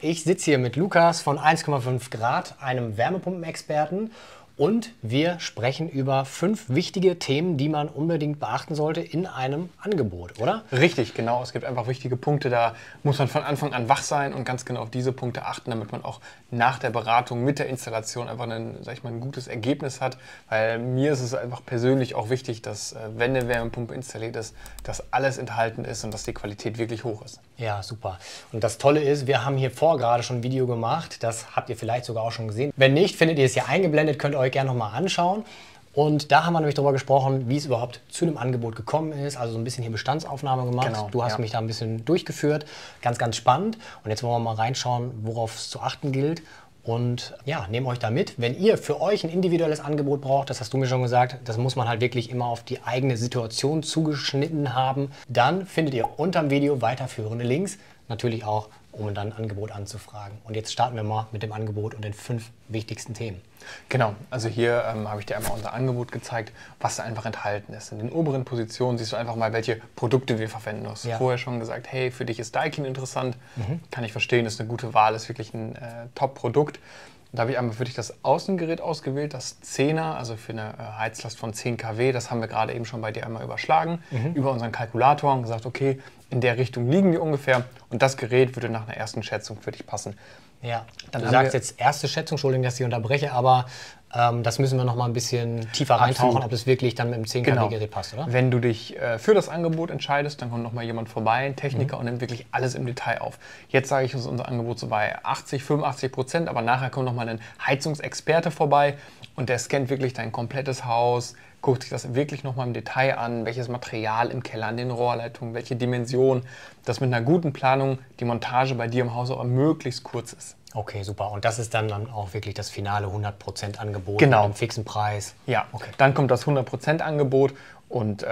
Ich sitze hier mit Lukas von 1,5 Grad, einem Wärmepumpenexperten. Und wir sprechen über 5 wichtige Themen, die man unbedingt beachten sollte in einem Angebot, oder? Richtig, genau. Es gibt einfach wichtige Punkte, da muss man von Anfang an wach sein und ganz genau auf diese Punkte achten, damit man auch nach der Beratung mit der Installation einfach ein gutes Ergebnis hat. Weil mir ist es einfach persönlich auch wichtig, dass, wenn eine Wärmepumpe installiert ist, dass alles enthalten ist und dass die Qualität wirklich hoch ist. Ja, super. Und das Tolle ist, wir haben hier gerade schon ein Video gemacht, das habt ihr vielleicht sogar auch schon gesehen. Wenn nicht, findet ihr es hier eingeblendet, könnt ihr euch gerne nochmal anschauen. Und da haben wir nämlich darüber gesprochen, wie es überhaupt zu einem Angebot gekommen ist. Also so ein bisschen hier Bestandsaufnahme gemacht. Genau, du hast mich da ein bisschen durchgeführt. Ganz, ganz spannend. Und jetzt wollen wir mal reinschauen, worauf es zu achten gilt. Und ja, nehmt euch da mit. Wenn ihr für euch ein individuelles Angebot braucht, das hast du mir schon gesagt, das muss man halt wirklich immer auf die eigene Situation zugeschnitten haben, dann findet ihr unterm Video weiterführende Links. Natürlich auch, um dann ein Angebot anzufragen. Und jetzt starten wir mal mit dem Angebot und den 5 wichtigsten Themen. Genau, also hier habe ich dir einmal unser Angebot gezeigt, was da einfach enthalten ist. In den oberen Positionen siehst du einfach mal, welche Produkte wir verwenden. Du hast vorher schon gesagt, hey, für dich ist Daikin interessant. Kann ich verstehen, ist eine gute Wahl, ist wirklich ein Top-Produkt. Da habe ich einmal für dich das Außengerät ausgewählt, das 10er, also für eine Heizlast von 10 kW. Das haben wir gerade eben schon bei dir einmal überschlagen, über unseren Kalkulator und gesagt, okay, in der Richtung liegen wir ungefähr. Und das Gerät würde nach einer ersten Schätzung für dich passen. Ja, du sagst jetzt erste Schätzung, Entschuldigung, dass ich unterbreche, aber das müssen wir noch mal ein bisschen tiefer reintauchen, ob das wirklich dann mit dem 10 kW Gerät passt, oder? Wenn du dich für das Angebot entscheidest, dann kommt noch mal jemand vorbei, ein Techniker, und nimmt wirklich alles im Detail auf. Jetzt sage ich, ist unser Angebot so bei 80–85%, aber nachher kommt noch mal ein Heizungsexperte vorbei und der scannt wirklich dein komplettes Haus, guckt sich das wirklich noch mal im Detail an, welches Material im Keller, an den Rohrleitungen, welche Dimension, dass mit einer guten Planung die Montage bei dir im Haus auch möglichst kurz ist. Okay, super. Und das ist dann auch wirklich das finale 100% Angebot genau. Mit einem fixen Preis? Ja, okay. Dann kommt das 100% Angebot und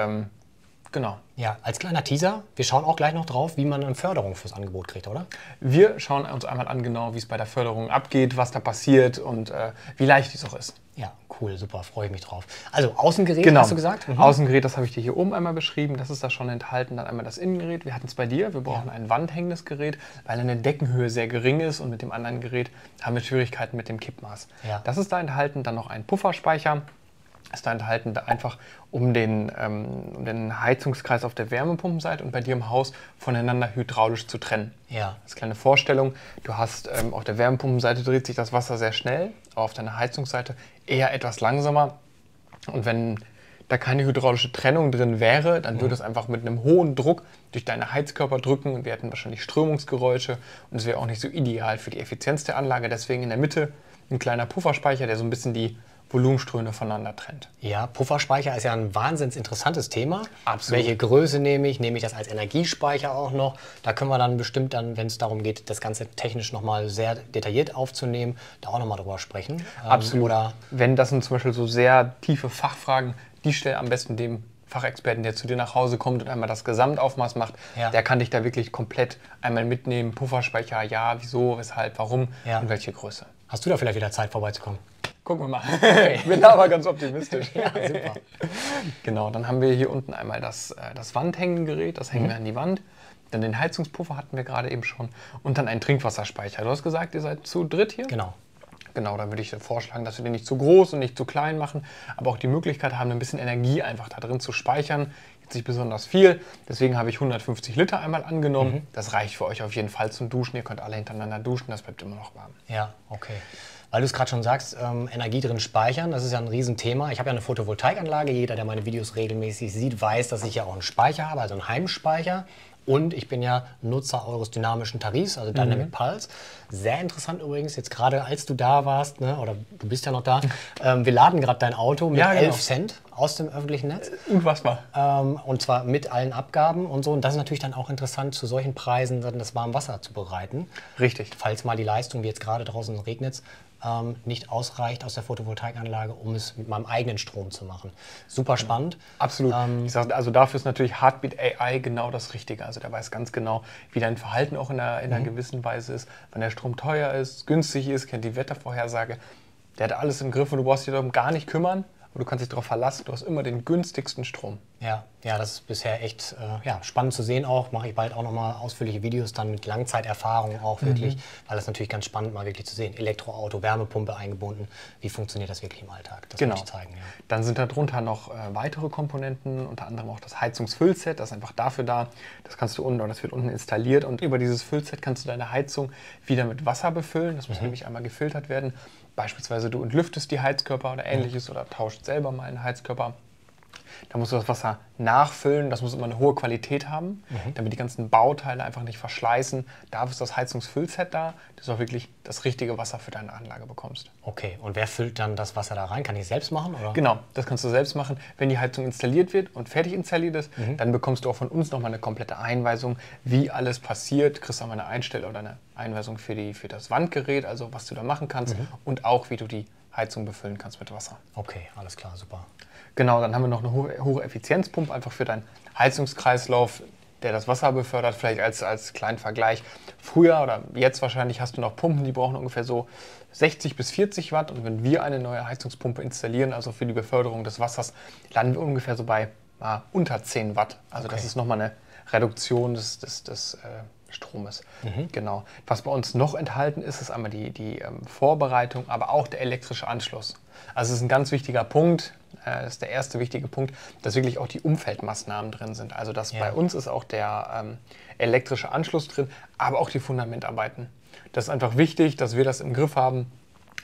genau. Ja, als kleiner Teaser, wir schauen auch gleich noch drauf, wie man eine Förderung fürs Angebot kriegt, oder? Wir schauen uns einmal an, genau, wie es bei der Förderung abgeht, was da passiert und wie leicht es auch ist. Ja, cool, super, freue ich mich drauf. Also Außengerät, hast du gesagt? Außengerät, das habe ich dir hier oben einmal beschrieben, das ist da schon enthalten. Dann einmal das Innengerät, wir hatten es bei dir, wir brauchen ein wandhängendes Gerät, weil eine Deckenhöhe sehr gering ist und mit dem anderen Gerät haben wir Schwierigkeiten mit dem Kippmaß. Ja. Das ist da enthalten, dann noch ein Pufferspeicher. Ist da enthalten, einfach um den Heizungskreis auf der Wärmepumpenseite und bei dir im Haus voneinander hydraulisch zu trennen. Ja. Das ist eine kleine Vorstellung. Du hast auf der Wärmepumpenseite dreht sich das Wasser sehr schnell, aber auf deiner Heizungsseite eher etwas langsamer. Und wenn da keine hydraulische Trennung drin wäre, dann würde es einfach mit einem hohen Druck durch deine Heizkörper drücken und wir hätten wahrscheinlich Strömungsgeräusche und es wäre auch nicht so ideal für die Effizienz der Anlage. Deswegen in der Mitte ein kleiner Pufferspeicher, der so ein bisschen die Volumenströme voneinander trennt. Ja, Pufferspeicher ist ja ein wahnsinnig interessantes Thema. Absolut. Welche Größe nehme ich? Nehme ich das als Energiespeicher auch noch? Da können wir dann bestimmt dann, wenn es darum geht, das Ganze technisch nochmal sehr detailliert aufzunehmen, da auch nochmal drüber sprechen. Absolut. Oder wenn das sind zum Beispiel so sehr tiefe Fachfragen, die stell am besten dem Fachexperten, der zu dir nach Hause kommt und einmal das Gesamtaufmaß macht, der kann dich da wirklich komplett einmal mitnehmen. Pufferspeicher, ja, wieso, weshalb, warum und welche Größe. Hast du da vielleicht wieder Zeit vorbeizukommen? Gucken wir mal. Ich bin da aber ganz optimistisch. Ja, super. Genau, dann haben wir hier unten einmal das Wandhängengerät, das hängen wir an die Wand. Dann den Heizungspuffer hatten wir gerade eben schon. Und dann einen Trinkwasserspeicher. Du hast gesagt, ihr seid zu dritt hier? Genau. Genau, da würde ich vorschlagen, dass wir den nicht zu groß und nicht zu klein machen, aber auch die Möglichkeit haben, ein bisschen Energie einfach da drin zu speichern. Jetzt nicht besonders viel, deswegen habe ich 150 Liter einmal angenommen. Das reicht für euch auf jeden Fall zum Duschen. Ihr könnt alle hintereinander duschen, das bleibt immer noch warm. Ja, okay. Weil du es gerade schon sagst, Energie drin speichern, das ist ja ein Riesenthema. Ich habe ja eine Photovoltaikanlage. Jeder, der meine Videos regelmäßig sieht, weiß, dass ich ja auch einen Speicher habe, also einen Heimspeicher. Und ich bin ja Nutzer eures dynamischen Tarifs, also Dynamic Pulse. Sehr interessant übrigens, jetzt gerade als du da warst, ne, oder du bist ja noch da, wir laden gerade dein Auto mit 11 Cent aus dem öffentlichen Netz. Unfassbar. Und zwar mit allen Abgaben und so. Und das ist natürlich dann auch interessant, zu solchen Preisen dann das warme Wasser zu bereiten. Richtig. Falls mal die Leistung, wie jetzt gerade draußen regnet, nicht ausreicht aus der Photovoltaikanlage, um es mit meinem eigenen Strom zu machen. Super spannend. Absolut. Ich sag, also dafür ist natürlich Heartbeat AI genau das Richtige. Also der weiß ganz genau, wie dein Verhalten auch in einer gewissen Weise ist. Wenn der Strom teuer ist, günstig ist, kennt die Wettervorhersage. Der hat alles im Griff und du brauchst dich darum gar nicht kümmern. Aber du kannst dich darauf verlassen, du hast immer den günstigsten Strom. Ja, ja, das ist bisher echt ja, spannend zu sehen auch. Mache ich bald auch nochmal ausführliche Videos dann mit Langzeiterfahrung auch wirklich, weil das natürlich ganz spannend mal wirklich zu sehen. Elektroauto, Wärmepumpe eingebunden. Wie funktioniert das wirklich im Alltag? Das möchte ich zeigen. Ja. Dann sind darunter noch weitere Komponenten, unter anderem auch das Heizungsfüllset. Das ist einfach dafür da. Das kannst du unten, oder das wird unten installiert und über dieses Füllset kannst du deine Heizung wieder mit Wasser befüllen. Das muss nämlich einmal gefiltert werden. Beispielsweise du entlüftest die Heizkörper oder ähnliches oder tauscht selber mal einen Heizkörper. Da musst du das Wasser nachfüllen, das muss immer eine hohe Qualität haben, damit die ganzen Bauteile einfach nicht verschleißen. Dafür ist das Heizungsfüllset da, dass du auch wirklich das richtige Wasser für deine Anlage bekommst. Okay, und wer füllt dann das Wasser da rein? Kann ich es selbst machen? Oder? Genau, das kannst du selbst machen. Wenn die Heizung installiert wird und fertig installiert ist, dann bekommst du auch von uns nochmal eine komplette Einweisung, wie alles passiert. Du kriegst auch mal eine Einstellung oder eine Einweisung für das Wandgerät, also was du da machen kannst und auch, wie du die Heizung befüllen kannst mit Wasser. Okay, alles klar, super. Genau, dann haben wir noch eine hohe Effizienzpumpe, einfach für deinen Heizungskreislauf, der das Wasser befördert, vielleicht als kleinen Vergleich. Früher oder jetzt wahrscheinlich hast du noch Pumpen, die brauchen ungefähr so 60 bis 40 Watt. Und wenn wir eine neue Heizungspumpe installieren, also für die Beförderung des Wassers, landen wir ungefähr so bei unter 10 Watt. Also das ist nochmal eine Reduktion des Stromes. Genau. Was bei uns noch enthalten ist, ist einmal die Vorbereitung, aber auch der elektrische Anschluss. Also es ist ein ganz wichtiger Punkt, das ist der erste wichtige Punkt, dass wirklich auch die Umfeldmaßnahmen drin sind. Also bei uns ist auch der elektrische Anschluss drin, aber auch die Fundamentarbeiten. Das ist einfach wichtig, dass wir das im Griff haben.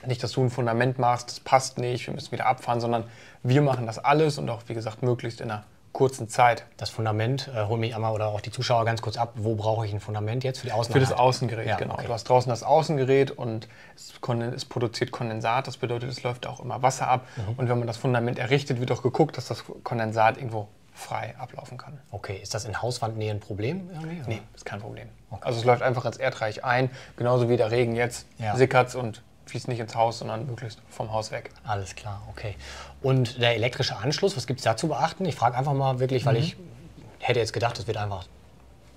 Nicht, dass du ein Fundament machst, das passt nicht, wir müssen wieder abfahren, sondern wir machen das alles und auch, wie gesagt, möglichst in einer kurzen Zeit. Das Fundament, hol mich einmal oder auch die Zuschauer ganz kurz ab, wo brauche ich ein Fundament jetzt für die Außenanlage? Für das Außengerät, ja, genau. Okay. Du hast draußen das Außengerät und es produziert Kondensat, das bedeutet, es läuft auch immer Wasser ab. Und wenn man das Fundament errichtet, wird auch geguckt, dass das Kondensat irgendwo frei ablaufen kann. Okay, ist das in Hauswandnähe ein Problem irgendwie? Nee, ist kein Problem. Okay. Also es läuft einfach ins Erdreich ein, genauso wie der Regen jetzt, sickert es und fließt nicht ins Haus, sondern möglichst vom Haus weg. Alles klar, okay. Und der elektrische Anschluss, was gibt es da zu beachten? Ich frage einfach mal wirklich, weil ich hätte jetzt gedacht, das wird einfach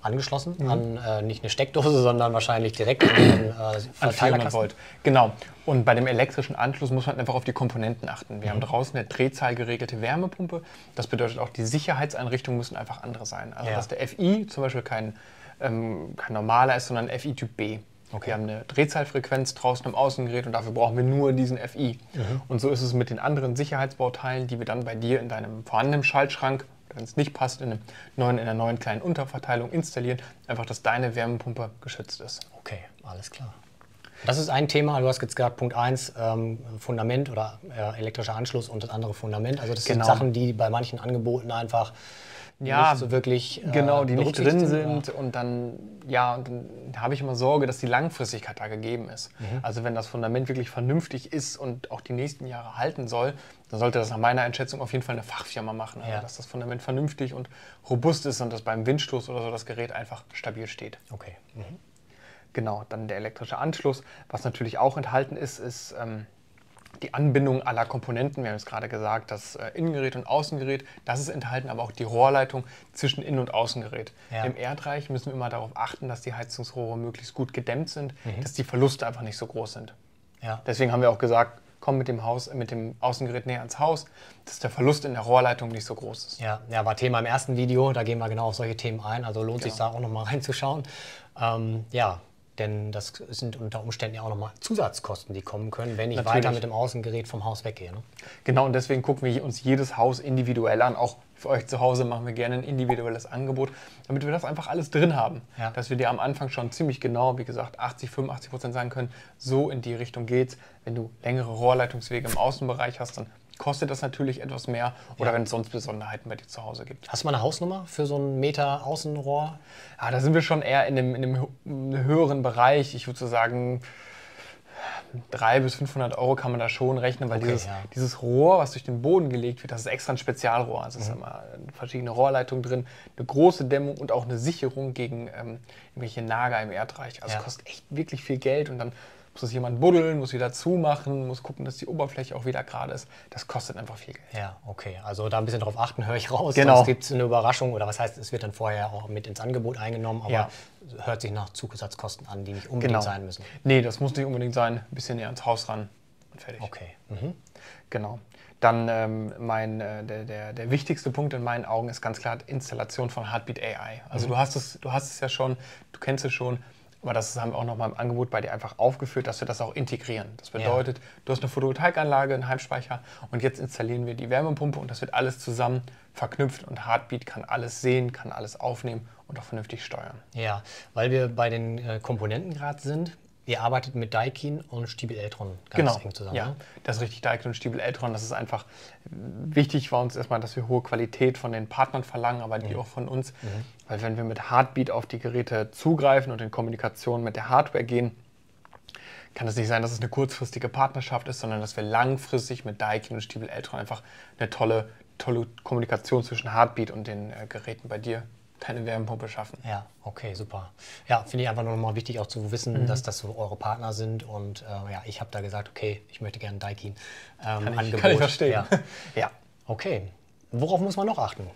angeschlossen an nicht eine Steckdose, sondern wahrscheinlich direkt an 400 Volt. Genau. Und bei dem elektrischen Anschluss muss man einfach auf die Komponenten achten. Wir haben draußen eine drehzahlgeregelte Wärmepumpe. Das bedeutet auch, die Sicherheitseinrichtungen müssen einfach andere sein. Also dass der FI zum Beispiel kein normaler ist, sondern FI Typ B. Okay. Wir haben eine Drehzahlfrequenz draußen im Außengerät und dafür brauchen wir nur diesen FI. Und so ist es mit den anderen Sicherheitsbauteilen, die wir dann bei dir in deinem vorhandenen Schaltschrank, wenn es nicht passt, in einer neuen kleinen Unterverteilung installieren, einfach, dass deine Wärmepumpe geschützt ist. Okay, alles klar. Das ist ein Thema, du hast jetzt gesagt, Punkt 1, Fundament oder elektrischer Anschluss und das andere Fundament. Also das sind Sachen, die bei manchen Angeboten einfach nicht so wirklich die nicht drin sind. Und dann habe ich immer Sorge, dass die Langfristigkeit da gegeben ist. Also wenn das Fundament wirklich vernünftig ist und auch die nächsten Jahre halten soll, dann sollte das nach meiner Einschätzung auf jeden Fall eine Fachfirma machen. Also dass das Fundament vernünftig und robust ist und dass beim Windstoß oder so das Gerät einfach stabil steht. Okay. Genau, dann der elektrische Anschluss. Was natürlich auch enthalten ist die Anbindung aller Komponenten. Wir haben es gerade gesagt, das Innengerät und Außengerät, das ist enthalten, aber auch die Rohrleitung zwischen Innen- und Außengerät. Ja. Im Erdreich müssen wir immer darauf achten, dass die Heizungsrohre möglichst gut gedämmt sind, dass die Verluste einfach nicht so groß sind. Ja. Deswegen haben wir auch gesagt, komm mit dem Außengerät näher ans Haus, dass der Verlust in der Rohrleitung nicht so groß ist. Ja, war Thema im ersten Video, da gehen wir genau auf solche Themen ein, also lohnt sich da auch nochmal reinzuschauen. Denn das sind unter Umständen ja auch nochmal Zusatzkosten, die kommen können, wenn ich weiter mit dem Außengerät vom Haus weggehe. Ne? Genau, und deswegen gucken wir uns jedes Haus individuell an. Auch für euch zu Hause machen wir gerne ein individuelles Angebot, damit wir das einfach alles drin haben. Ja. Dass wir dir am Anfang schon ziemlich genau, wie gesagt, 80-85% sagen können, so in die Richtung geht's. Wenn du längere Rohrleitungswege im Außenbereich hast, dann kostet das natürlich etwas mehr oder wenn es sonst Besonderheiten bei dir zu Hause gibt. Hast du mal eine Hausnummer für so einen Meter Außenrohr? Ja, da sind wir schon eher in einem höheren Bereich. Ich würde so sagen, 300 bis 500 Euro kann man da schon rechnen, weil dieses Rohr, was durch den Boden gelegt wird, das ist extra ein Spezialrohr. Also es ist immer verschiedene Rohrleitungen drin, eine große Dämmung und auch eine Sicherung gegen irgendwelche Nager im Erdreich. Also es kostet echt wirklich viel Geld und dann muss das jemand buddeln, muss wieder zumachen, muss gucken, dass die Oberfläche auch wieder gerade ist. Das kostet einfach viel Geld. Ja, okay. Also da ein bisschen drauf achten, höre ich raus. Genau. Sonst gibt es eine Überraschung oder was heißt, es wird dann vorher auch mit ins Angebot eingenommen, aber hört sich nach Zusatzkosten an, die nicht unbedingt sein müssen. Nee, das muss nicht unbedingt sein. Ein bisschen näher ans Haus ran. fertig. Okay. Genau. Dann der wichtigste Punkt in meinen Augen ist ganz klar die Installation von Heartbeat AI. Also du hast es ja schon, du kennst es schon, aber das haben wir auch noch mal im Angebot bei dir einfach aufgeführt, dass wir das auch integrieren. Das bedeutet, du hast eine Photovoltaikanlage, einen Heimspeicher und jetzt installieren wir die Wärmepumpe und das wird alles zusammen verknüpft und Heartbeat kann alles sehen, kann alles aufnehmen und auch vernünftig steuern. Ja, weil wir bei den Komponenten gerade sind. Ihr arbeitet mit Daikin und Stiebel Eltron ganz eng zusammen. Ja, das ist richtig. Daikin und Stiebel Eltron, das ist einfach wichtig, war uns erstmal, dass wir hohe Qualität von den Partnern verlangen, aber die auch von uns. Weil wenn wir mit Heartbeat auf die Geräte zugreifen und in Kommunikation mit der Hardware gehen, kann es nicht sein, dass es eine kurzfristige Partnerschaft ist, sondern dass wir langfristig mit Daikin und Stiebel Eltron einfach eine tolle Kommunikation zwischen Heartbeat und den Geräten bei dir, deine Wärmepumpe schaffen. Ja, okay, super. Ja, finde ich einfach nur noch mal wichtig auch zu wissen, dass das so eure Partner sind und ja, ich habe da gesagt, okay, ich möchte gerne Daikin Angebot. Kann ich verstehen. Ja. Ja, okay. Worauf muss man noch achten?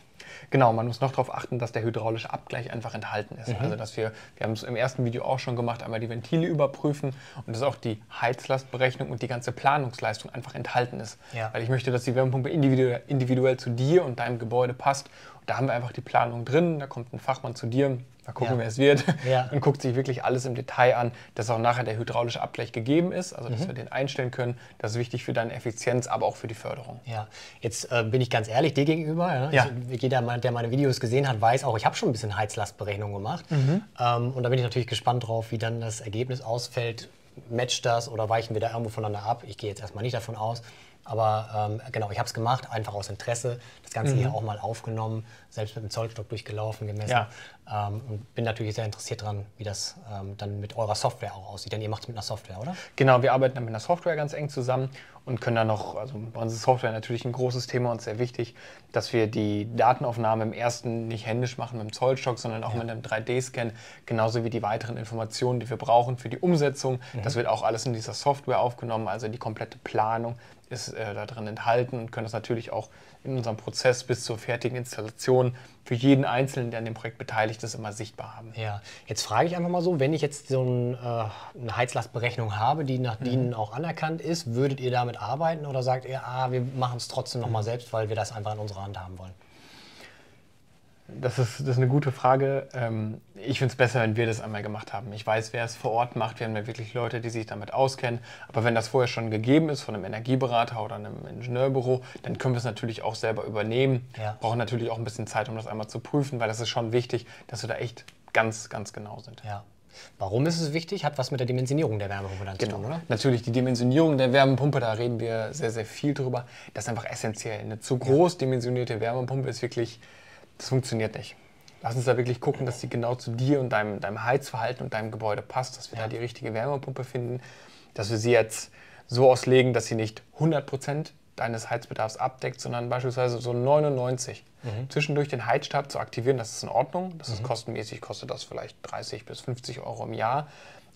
Genau, man muss noch darauf achten, dass der hydraulische Abgleich einfach enthalten ist. Also dass wir haben es im ersten Video auch schon gemacht, einmal die Ventile überprüfen und dass auch die Heizlastberechnung und die ganze Planungsleistung einfach enthalten ist. Ja. Weil ich möchte, dass die Wärmepumpe individuell zu dir und deinem Gebäude passt. Und da haben wir einfach die Planung drin, da kommt ein Fachmann zu dir, mal gucken, wer es wird, und guckt sich wirklich alles im Detail an, dass auch nachher der hydraulische Abgleich gegeben ist, also dass wir den einstellen können. Das ist wichtig für deine Effizienz, aber auch für die Förderung. Ja, jetzt bin ich ganz ehrlich dir gegenüber. Ja? Jeder, der meine Videos gesehen hat, weiß auch, ich habe schon ein bisschen Heizlastberechnung gemacht. Und da bin ich natürlich gespannt drauf, wie dann das Ergebnis ausfällt. Matcht das oder weichen wir da irgendwo voneinander ab? Ich gehe jetzt erstmal nicht davon aus. Aber genau, ich habe es gemacht, einfach aus Interesse. Das Ganze hier auch mal aufgenommen, selbst mit dem Zollstock durchgelaufen, gemessen. Und bin natürlich sehr interessiert daran, wie das dann mit eurer Software auch aussieht. Denn ihr macht es mit einer Software, oder? Genau, wir arbeiten dann mit einer Software ganz eng zusammen und können dann noch, also bei uns ist Software natürlich ein großes Thema und sehr wichtig, dass wir die Datenaufnahme im ersten nicht händisch machen mit dem Zollstock, sondern auch mit einem 3D-Scan, genauso wie die weiteren Informationen, die wir brauchen für die Umsetzung. Das wird auch alles in dieser Software aufgenommen, also die komplette Planung ist da drin enthalten und können das natürlich auch in unserem Prozess bis zur fertigen Installation für jeden Einzelnen, der an dem Projekt beteiligt ist, immer sichtbar haben. Ja, jetzt frage ich einfach mal so, wenn ich jetzt so eine Heizlastberechnung habe, die nach DIN auch anerkannt ist, würdet ihr damit arbeiten oder sagt ihr, wir machen es trotzdem noch mal selbst, weil wir das einfach in unserer Hand haben wollen? Das ist eine gute Frage. Ich finde es besser, wenn wir das einmal gemacht haben. Ich weiß, wer es vor Ort macht. Wir haben ja wirklich Leute, die sich damit auskennen. Aber wenn das vorher schon gegeben ist von einem Energieberater oder einem Ingenieurbüro, dann können wir es natürlich auch selber übernehmen. Ja. Brauchen natürlich auch ein bisschen Zeit, um das einmal zu prüfen, weil das ist schon wichtig, dass wir da echt ganz, ganz genau sind. Ja. Warum ist es wichtig? Hat was mit der Dimensionierung der Wärmepumpe dann zu tun, oder? Natürlich, die Dimensionierung der Wärmepumpe, da reden wir sehr, sehr viel drüber. Das ist einfach essentiell. Eine zu groß dimensionierte Wärmepumpe ist wirklich... Das funktioniert nicht. Lass uns da wirklich gucken, dass sie genau zu dir und deinem Heizverhalten und deinem Gebäude passt, dass wir da die richtige Wärmepumpe finden, dass wir sie jetzt so auslegen, dass sie nicht 100% deines Heizbedarfs abdeckt, sondern beispielsweise so 99. Zwischendurch den Heizstab zu aktivieren, das ist in Ordnung. Das ist kostenmäßig, kostet das vielleicht 30 bis 50 Euro im Jahr.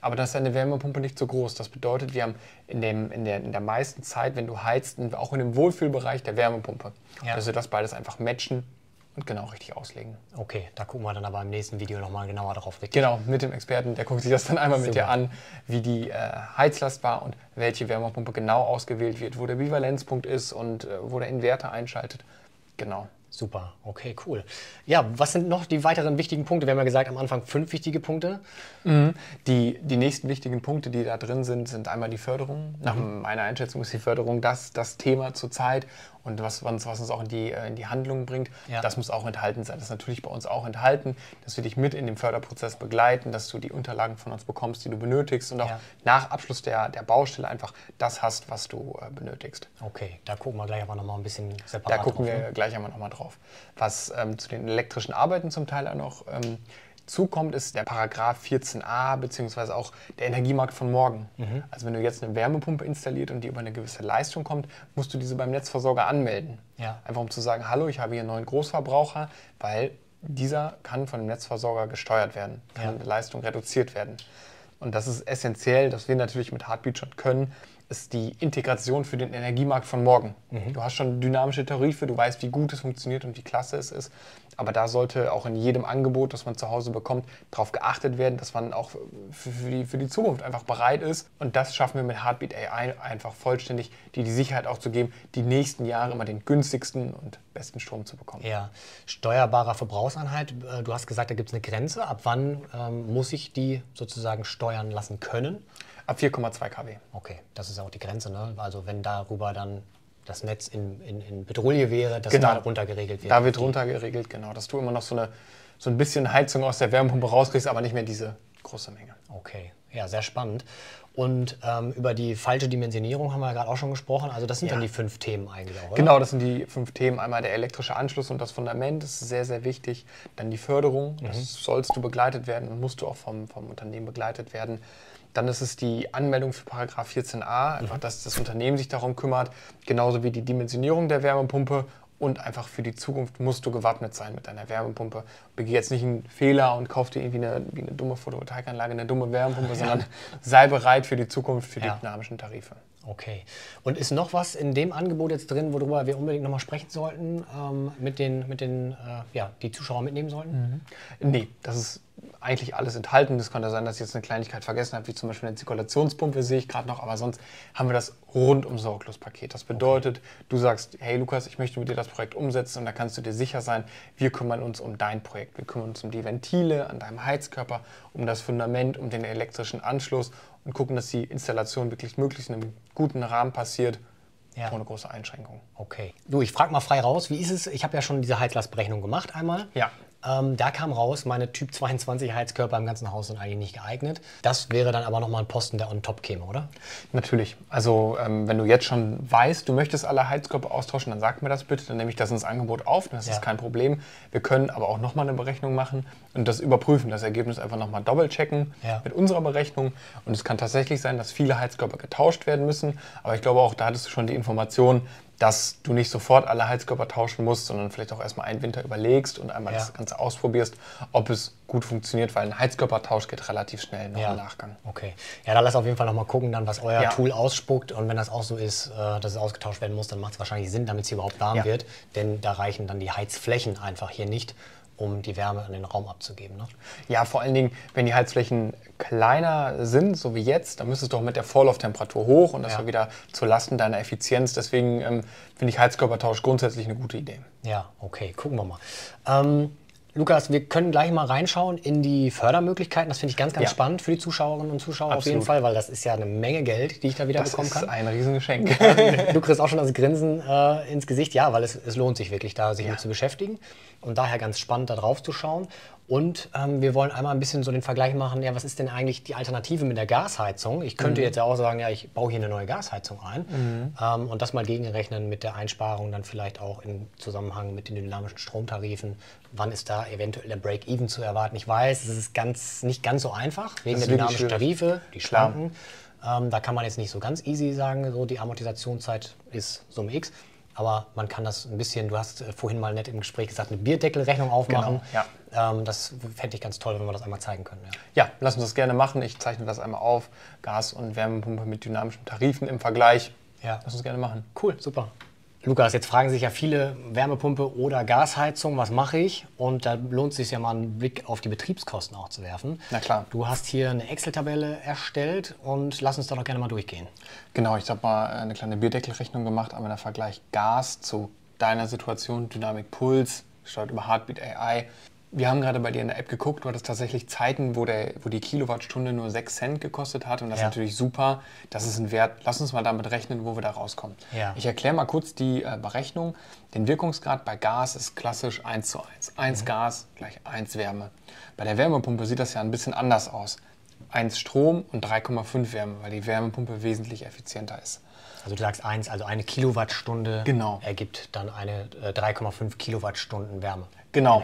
Aber dann ist deine Wärmepumpe nicht so groß. Das bedeutet, wir haben in der meisten Zeit, wenn du heizt, auch in dem Wohlfühlbereich der Wärmepumpe, dass wir das beides einfach matchen und genau richtig auslegen. Okay, da gucken wir dann aber im nächsten Video nochmal genauer drauf. Richtig? Genau, mit dem Experten, der guckt sich das dann einmal mit dir an, wie die Heizlast war und welche Wärmepumpe genau ausgewählt wird, wo der Bivalenzpunkt ist und wo der Inverter einschaltet. Genau. Super, okay, cool. Ja, was sind noch die weiteren wichtigen Punkte? Wir haben ja gesagt, am Anfang 5 wichtige Punkte. Die nächsten wichtigen Punkte, die da drin sind, sind einmal die Förderung. Nach meiner Einschätzung ist die Förderung das Thema zurzeit und was uns auch in die Handlung bringt. Ja. Das muss auch enthalten sein. Das ist natürlich bei uns auch enthalten, dass wir dich mit in dem Förderprozess begleiten, dass du die Unterlagen von uns bekommst, die du benötigst und auch nach Abschluss der Baustelle einfach das hast, was du benötigst. Okay, da gucken wir gleich aber nochmal ein bisschen separat Da gucken drauf, wir gleich einmal nochmal drauf. Was zu den elektrischen Arbeiten zum Teil auch noch zukommt, ist der Paragraph 14a bzw. auch der Energiemarkt von morgen. Also wenn du jetzt eine Wärmepumpe installiert und die über eine gewisse Leistung kommt, musst du diese beim Netzversorger anmelden. Ja. Einfach um zu sagen, hallo, ich habe hier einen neuen Großverbraucher, weil dieser kann von dem Netzversorger gesteuert werden, kann die Leistung reduziert werden. Und das ist essentiell, dass wir natürlich mit Heartbeat schon können, ist die Integration für den Energiemarkt von morgen. Du hast schon dynamische Tarife, du weißt, wie gut es funktioniert und wie klasse es ist. Aber da sollte auch in jedem Angebot, das man zu Hause bekommt, darauf geachtet werden, dass man auch für die Zukunft einfach bereit ist. Und das schaffen wir mit Heartbeat AI einfach vollständig, die Sicherheit auch zu geben, die nächsten Jahre immer den günstigsten und besten Strom zu bekommen. Ja, steuerbarer Verbrauchseinheit. Du hast gesagt, da gibt es eine Grenze. Ab wann muss ich die sozusagen steuern lassen können? Ab 4,2 kW. Okay, das ist auch die Grenze, ne? Also wenn darüber dann das Netz in Petrouille wäre, dass Genau. da runter geregelt wird. Da wird runter geregelt, genau. Dass du immer noch so ein bisschen Heizung aus der Wärmepumpe rauskriegst, aber nicht mehr diese große Menge. Okay, ja, sehr spannend. Und über die falsche Dimensionierung haben wir ja gerade auch schon gesprochen. Also das sind dann die 5 Themen eigentlich auch, oder? Genau, das sind die 5 Themen. Einmal der elektrische Anschluss und das Fundament, das ist sehr, sehr wichtig. Dann die Förderung, das sollst du begleitet werden und musst du auch vom Unternehmen begleitet werden. Dann ist es die Anmeldung für Paragraph 14a, einfach, dass das Unternehmen sich darum kümmert, genauso wie die Dimensionierung der Wärmepumpe. Und einfach für die Zukunft musst du gewappnet sein mit deiner Wärmepumpe. Begeh jetzt nicht einen Fehler und kauf dir irgendwie wie eine dumme Photovoltaikanlage, eine dumme Wärmepumpe, sondern sei bereit für die Zukunft, für die dynamischen Tarife. Okay. Und ist noch was in dem Angebot jetzt drin, worüber wir unbedingt nochmal sprechen sollten, die Zuschauer mitnehmen sollten? Nee, das ist eigentlich alles enthalten. Es könnte sein, dass ich jetzt eine Kleinigkeit vergessen habe, wie zum Beispiel eine Zirkulationspumpe, sehe ich gerade noch. Aber sonst haben wir das rundum sorglos Paket. Das bedeutet, du sagst, hey Lukas, ich möchte mit dir das Projekt umsetzen und da kannst du dir sicher sein, wir kümmern uns um dein Projekt. Wir kümmern uns um die Ventile an deinem Heizkörper, um das Fundament, um den elektrischen Anschluss und gucken, dass die Installation wirklich möglichst in einem guten Rahmen passiert, ohne große Einschränkungen. Okay. Du, ich frage mal frei raus, wie ist es? Ich habe ja schon diese Heizlastberechnung gemacht einmal. Ja. Da kam raus, meine Typ 22 Heizkörper im ganzen Haus sind eigentlich nicht geeignet. Das wäre dann aber nochmal ein Posten, der on top käme, oder? Natürlich. Also wenn du jetzt schon weißt, du möchtest alle Heizkörper austauschen, dann sag mir das bitte, dann nehme ich das ins Angebot auf. Das ist kein Problem. Wir können aber auch nochmal eine Berechnung machen und das überprüfen, das Ergebnis einfach nochmal doppelchecken mit unserer Berechnung. Und es kann tatsächlich sein, dass viele Heizkörper getauscht werden müssen. Aber ich glaube auch, da hattest du schon die Information, dass du nicht sofort alle Heizkörper tauschen musst, sondern vielleicht auch erstmal einen Winter überlegst und einmal das Ganze ausprobierst, ob es gut funktioniert, weil ein Heizkörpertausch geht relativ schnell noch im Nachgang. Okay. Ja, dann lass auf jeden Fall nochmal gucken, dann, was euer Tool ausspuckt. Und wenn das auch so ist, dass es ausgetauscht werden muss, dann macht es wahrscheinlich Sinn, damit es hier überhaupt warm wird. Denn da reichen dann die Heizflächen einfach hier nicht, um die Wärme in den Raum abzugeben. Ne? Ja, vor allen Dingen, wenn die Heizflächen kleiner sind, so wie jetzt, dann müsstest du auch mit der Vorlauftemperatur hoch und das war wieder zu Lasten deiner Effizienz. Deswegen finde ich Heizkörpertausch grundsätzlich eine gute Idee. Ja, okay, gucken wir mal. Lukas, wir können gleich mal reinschauen in die Fördermöglichkeiten. Das finde ich ganz, ganz spannend für die Zuschauerinnen und Zuschauer auf jeden Fall, weil das ist ja eine Menge Geld, die ich da wieder bekommen kann. Das ist ein Riesengeschenk. Du kriegst auch schon das Grinsen ins Gesicht. Ja, weil es lohnt sich wirklich, da sich mit zu beschäftigen. Und daher ganz spannend, da drauf zu schauen. Und wir wollen einmal ein bisschen so den Vergleich machen, ja, was ist denn eigentlich die Alternative mit der Gasheizung? Ich könnte jetzt ja auch sagen, ja, ich baue hier eine neue Gasheizung ein und das mal gegenrechnen mit der Einsparung dann vielleicht auch im Zusammenhang mit den dynamischen Stromtarifen. Wann ist da eventuell der Break-Even zu erwarten? Ich weiß, es ist nicht ganz so einfach, wegen der dynamischen Tarife, die schwanken. Da kann man jetzt nicht so ganz easy sagen, so die Amortisationszeit ist Summe X. Aber man kann das ein bisschen, du hast vorhin mal nett im Gespräch gesagt, eine Bierdeckelrechnung aufmachen. Genau, das fände ich ganz toll, wenn wir das einmal zeigen können. Ja, lass uns das gerne machen. Ich zeichne das einmal auf. Gas- und Wärmepumpe mit dynamischen Tarifen im Vergleich. Ja. Lass uns gerne machen. Cool, super. Lukas, jetzt fragen sich ja viele, Wärmepumpe oder Gasheizung, was mache ich? Und da lohnt es sich ja mal einen Blick auf die Betriebskosten auch zu werfen. Na klar. Du hast hier eine Excel-Tabelle erstellt und lass uns da doch gerne mal durchgehen. Genau, ich habe mal eine kleine Bierdeckelrechnung gemacht, einmal der Vergleich Gas zu deiner Situation, Dynamic Puls, gesteuert über Heartbeat AI. Wir haben gerade bei dir in der App geguckt, du hattest tatsächlich Zeiten, wo die Kilowattstunde nur 6 Cent gekostet hat und das ist natürlich super. Das ist ein Wert. Lass uns mal damit rechnen, wo wir da rauskommen. Ja. Ich erkläre mal kurz die Berechnung. Den Wirkungsgrad bei Gas ist klassisch 1:1. 1 Gas gleich 1 Wärme. Bei der Wärmepumpe sieht das ja ein bisschen anders aus. 1 Strom und 3,5 Wärme, weil die Wärmepumpe wesentlich effizienter ist. Also du sagst 1, also eine Kilowattstunde ergibt dann eine 3,5 Kilowattstunden Wärme. Genau,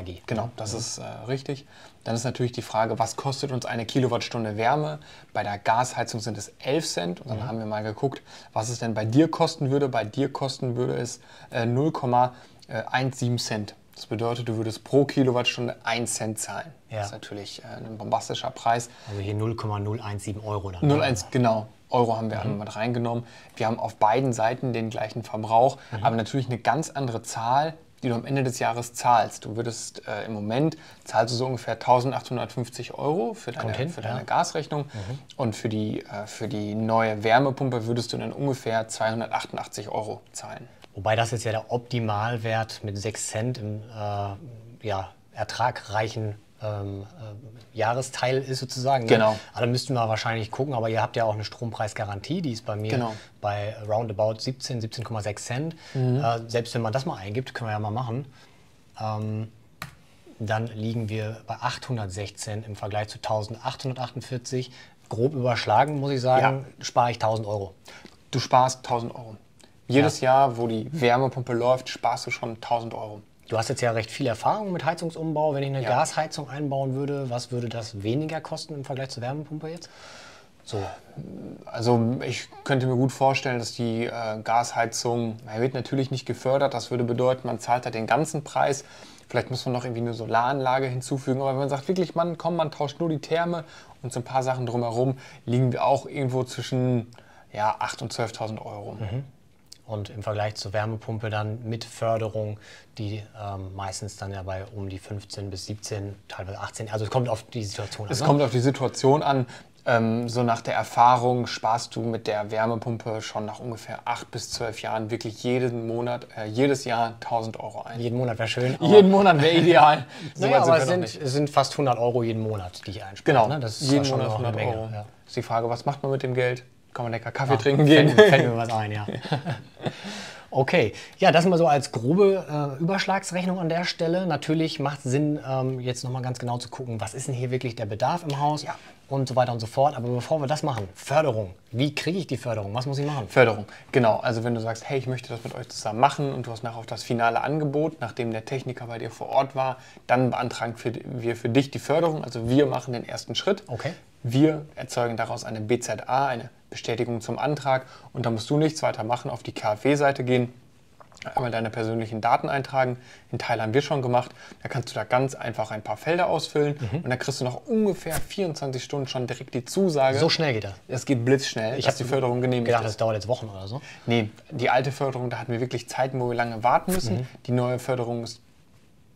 das ist richtig. Dann ist natürlich die Frage, was kostet uns eine Kilowattstunde Wärme? Bei der Gasheizung sind es 11 Cent. Und dann haben wir mal geguckt, was es denn bei dir kosten würde. Bei dir kosten würde es 0,17 Cent. Das bedeutet, du würdest pro Kilowattstunde 1 Cent zahlen. Das ist natürlich ein bombastischer Preis. Also hier 0,017 Euro dann. 0,1, genau. Euro haben wir einmal mit reingenommen. Wir haben auf beiden Seiten den gleichen Verbrauch, aber natürlich eine ganz andere Zahl, die du am Ende des Jahres zahlst. Du würdest im Moment zahlst du so ungefähr 1.850 Euro für deine Gasrechnung und für die neue Wärmepumpe würdest du dann ungefähr 288 Euro zahlen. Wobei das jetzt ja der Optimalwert mit 6 Cent im ertragreichen Jahresteil ist sozusagen. Genau. Ne? Aber da müssten wir wahrscheinlich gucken, aber ihr habt ja auch eine Strompreisgarantie, die ist bei mir bei roundabout 17,6 Cent. Selbst wenn man das mal eingibt, können wir ja mal machen, dann liegen wir bei 816 im Vergleich zu 1848. Grob überschlagen, muss ich sagen, spare ich 1.000 Euro. Du sparst 1.000 Euro. Jedes Jahr, wo die Wärmepumpe läuft, sparst du schon 1.000 Euro. Du hast jetzt ja recht viel Erfahrung mit Heizungsumbau. Wenn ich eine Gasheizung einbauen würde, was würde das weniger kosten im Vergleich zur Wärmepumpe jetzt? So. Also ich könnte mir gut vorstellen, dass die Gasheizung, wird natürlich nicht gefördert. Das würde bedeuten, man zahlt da den ganzen Preis. Vielleicht muss man noch irgendwie eine Solaranlage hinzufügen. Aber wenn man sagt, wirklich, man tauscht nur die Therme und so ein paar Sachen drumherum, liegen wir auch irgendwo zwischen 8.000 und 12.000 Euro. Und im Vergleich zur Wärmepumpe dann mit Förderung, die meistens dann ja bei um die 15 bis 17, teilweise 18, also es kommt auf die Situation an. Es kommt auf die Situation an. So nach der Erfahrung sparst du mit der Wärmepumpe schon nach ungefähr 8 bis 12 Jahren wirklich jedes Jahr 1.000 Euro ein. Jeden Monat wäre schön. Jeden Monat wäre ideal. Aber es sind fast 100 Euro jeden Monat, die ich einspare. Genau, ne? Das ist jeden schon Monat noch 100 eine Menge. Euro. Ja. Ist die Frage, was macht man mit dem Geld? Kann man lecker Kaffee trinken gehen? Fällt mir was ein, ja. Okay, ja, das mal so als grobe Überschlagsrechnung an der Stelle. Natürlich macht es Sinn, jetzt nochmal ganz genau zu gucken, was ist denn hier wirklich der Bedarf im Haus und so weiter und so fort. Aber bevor wir das machen, Förderung. Wie kriege ich die Förderung? Was muss ich machen? Förderung, genau. Also wenn du sagst, hey, ich möchte das mit euch zusammen machen und du hast nachher auch das finale Angebot, nachdem der Techniker bei dir vor Ort war, dann beantragen wir für dich die Förderung. Also wir machen den ersten Schritt. Okay. Wir erzeugen daraus eine BZA, eine Bestätigung zum Antrag und da musst du nichts weiter machen, auf die KfW-Seite gehen, einmal deine persönlichen Daten eintragen. Den Teil haben wir schon gemacht. Da kannst du da ganz einfach ein paar Felder ausfüllen und dann kriegst du nach ungefähr 24 Stunden schon direkt die Zusage. So schnell geht das? Es geht blitzschnell, dass die Förderung genehmigt ist. Das dauert jetzt Wochen oder so? Nee, die alte Förderung, da hatten wir wirklich Zeiten, wo wir lange warten müssen. Die neue Förderung ist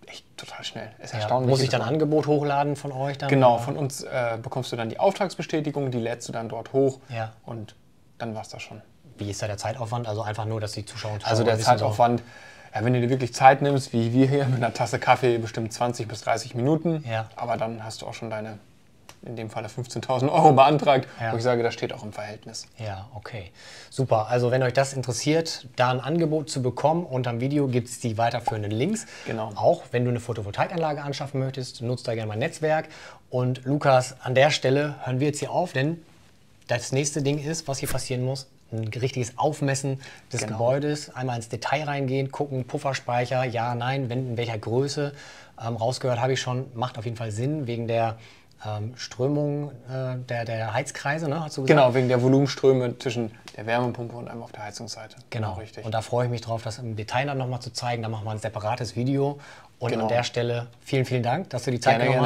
echt total schnell. Ist erstaunlich. Muss ich dann ein Angebot hochladen von euch? Dann, genau, oder? von uns bekommst du dann die Auftragsbestätigung, die lädst du dann dort hoch und dann war's das schon. Wie ist da der Zeitaufwand? Also einfach nur, dass die Zuschauer Also der Zeitaufwand, wenn du dir wirklich Zeit nimmst, wie wir hier mit einer Tasse Kaffee, bestimmt 20 bis 30 Minuten. Aber dann hast du auch schon deine, in dem Falle 15.000 Euro beantragt, wo ich sage, das steht auch im Verhältnis. Ja, okay. Super. Also wenn euch das interessiert, da ein Angebot zu bekommen, unterm Video gibt es die weiterführenden Links. Genau. Auch wenn du eine Photovoltaikanlage anschaffen möchtest, nutzt da gerne mein Netzwerk. Und Lukas, an der Stelle hören wir jetzt hier auf, denn das nächste Ding ist, was hier passieren muss, ein richtiges Aufmessen des Gebäudes, einmal ins Detail reingehen, gucken, Pufferspeicher, ja, nein, wenn, in welcher Größe. Rausgehört habe ich schon, macht auf jeden Fall Sinn, wegen der Strömung der Heizkreise, ne, hast du gesagt? Genau, wegen der Volumenströme zwischen der Wärmepumpe und einmal auf der Heizungsseite. Genau, richtig. Und da freue ich mich drauf, das im Detail dann nochmal zu zeigen. Da machen wir ein separates Video. Und an der Stelle vielen, vielen Dank, dass du die Zeit genommen hast.